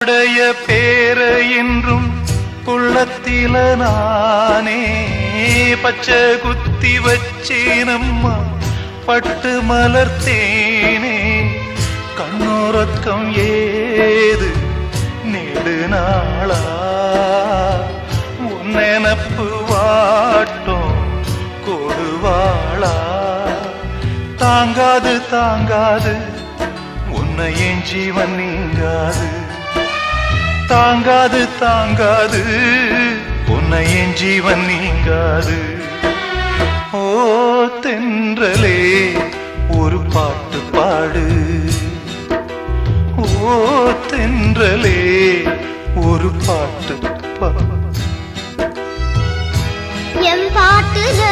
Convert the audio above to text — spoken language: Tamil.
உடைய பேர என்றும் உள்ளத்தில நானே பச்சை குத்தி வச்சேனம்மா பட்டு மலர்த்தேனே கண்ணோரக்கம் ஏது நெடு நாளா உன்னெனப்பு வாட்டும் கொடுவாளா தாங்காது தாங்காது உன்னை என் ஜீவன் நீங்காது தாங்காது தாங்காது உன்னை என் ஜீவன் நீங்காது ஓ தென்றலே ஒரு பாட்டு பாடு ஓ தென்றலே ஒரு பாட்டு பாடு என் பாட்டுல